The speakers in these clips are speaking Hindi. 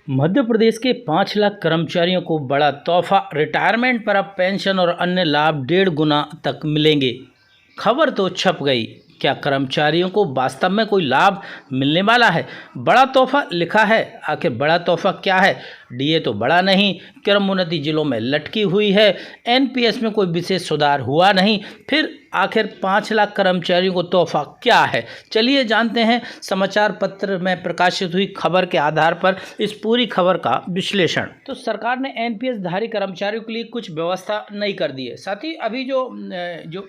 मध्य प्रदेश के 5 लाख कर्मचारियों को बड़ा तोहफा। रिटायरमेंट पर अब पेंशन और अन्य लाभ 1.5 गुना तक मिलेंगे। खबर तो छप गई। क्या कर्मचारियों को वास्तव में कोई लाभ मिलने वाला है? बड़ा तोहफा लिखा है। आखिर बड़ा तोहफा क्या है? डीए तो बड़ा नहीं, क्रमोन्नति जिलों में लटकी हुई है, एनपीएस में कोई विशेष सुधार हुआ नहीं, फिर आखिर 5 लाख कर्मचारियों को तोहफा क्या है? चलिए जानते हैं समाचार पत्र में प्रकाशित हुई खबर के आधार पर इस पूरी खबर का विश्लेषण। तो सरकार ने एनपीएस धारी कर्मचारियों के लिए कुछ व्यवस्था नई कर दी है। साथ ही अभी जो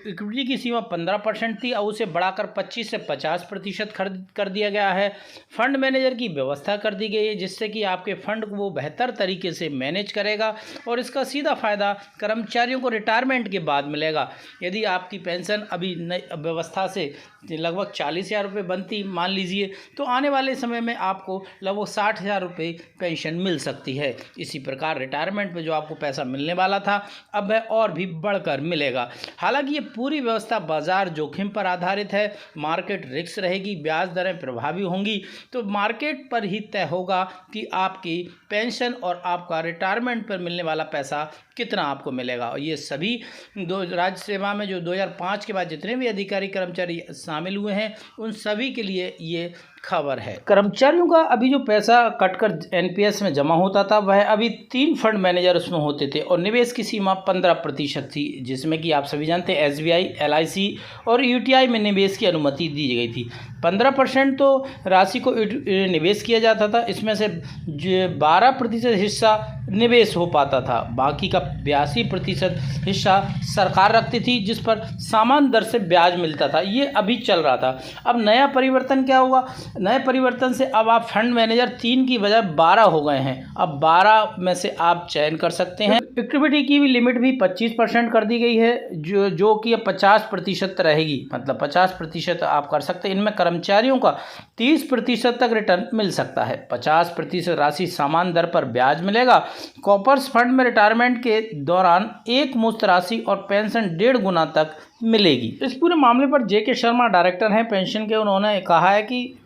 इक्विटी की सीमा 15% थी, अब उसे बढ़ाकर 25 से 50% कर दिया गया है। फंड मैनेजर की व्यवस्था कर दी गई है, जिससे कि आपके फंड को वो बेहतर तरीके से मैनेज करेगा और इसका सीधा फायदा कर्मचारियों को रिटायरमेंट के बाद मिलेगा। यदि आपकी पेंशन अभी नई व्यवस्था से लगभग 40,000 रुपये बनती मान लीजिए, तो आने वाले समय में आपको लगभग 60,000 रुपये पेंशन मिल सकती है। इसी प्रकार रिटायरमेंट पे जो आपको पैसा मिलने वाला था, अब वह और भी बढ़कर मिलेगा। हालांकि ये पूरी व्यवस्था बाजार जोखिम पर आधारित है। मार्केट रिस्क रहेगी, ब्याज दरें प्रभावी होंगी, तो मार्केट पर ही तय होगा कि आपकी पेंशन और आपका रिटायरमेंट पर मिलने वाला पैसा कितना आपको मिलेगा। और ये सभी राज्य सेवा में जो 2005 के बाद जितने भी अधिकारी कर्मचारी शामिल हुए हैं, उन सभी के लिए ये खबर है। कर्मचारियों का अभी जो पैसा कटकर एनपीएस में जमा होता था, वह अभी 3 फंड मैनेजर उसमें होते थे और निवेश की सीमा 15% थी, जिसमें कि आप सभी जानते हैं एसबीआई, एलआईसी और यूटीआई में निवेश की अनुमति दी गई थी। 15% तो राशि को निवेश किया जाता था, इसमें से 12% हिस्सा निवेश हो पाता था, बाकी का 82% हिस्सा सरकार रखती थी, जिस पर समान दर से ब्याज मिलता था। ये अभी चल रहा था। अब नया परिवर्तन क्या होगा? नए परिवर्तन से अब आप फंड मैनेजर 3 की बजाय 12 हो गए हैं। अब 12 में से आप चयन कर सकते हैं। इक्विटी की भी लिमिट भी 25% कर दी गई है, जो कि अब 50% रहेगी, मतलब 50% आप कर सकते हैं। इनमें कर्मचारियों का 30% तक रिटर्न मिल सकता है। 50% राशि समान दर पर ब्याज मिलेगा। कॉर्पस फंड में रिटायरमेंट के दौरान एक मुश्त राशि और पेंशन 1.5 गुना तक मिलेगी। इस पूरे मामले पर जेके शर्मा डायरेक्टर हैं पेंशन के, उन्होंने कहा है कि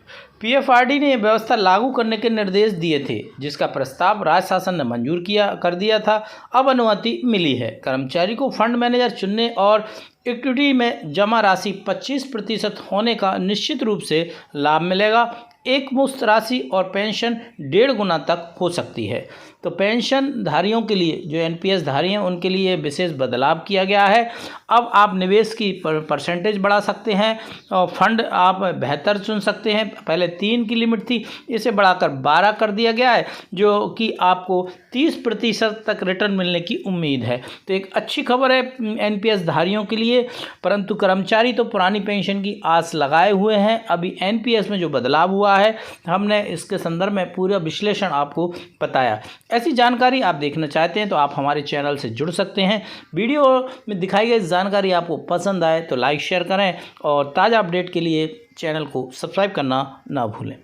पीएफआरडी ने यह व्यवस्था लागू करने के निर्देश दिए थे, जिसका प्रस्ताव राज्य शासन ने मंजूर कर दिया था। अब अनुमति मिली है। कर्मचारी को फंड मैनेजर चुनने और इक्विटी में जमा राशि 25% होने का निश्चित रूप से लाभ मिलेगा। एक मुश्त राशि और पेंशन 1.5 गुना तक हो सकती है। तो पेंशन धारियों के लिए, जो एनपीएस धारी हैं, उनके लिए विशेष बदलाव किया गया है। अब आप निवेश की परसेंटेज बढ़ा सकते हैं और फंड आप बेहतर चुन सकते हैं। पहले 3 की लिमिट थी, इसे बढ़ाकर 12 कर दिया गया है, जो कि आपको 30% तक रिटर्न मिलने की उम्मीद है। तो एक अच्छी खबर है एनपीएस धारियों के लिए, परंतु कर्मचारी तो पुरानी पेंशन की आस लगाए हुए हैं। अभी एनपीएस में जो बदलाव हुआ है, हमने इसके संदर्भ में पूरा विश्लेषण आपको बताया। ऐसी जानकारी आप देखना चाहते हैं तो आप हमारे चैनल से जुड़ सकते हैं। वीडियो में दिखाई गई जानकारी आपको पसंद आए तो लाइक शेयर करें और ताज़ा अपडेट के लिए चैनल को सब्सक्राइब करना ना भूलें।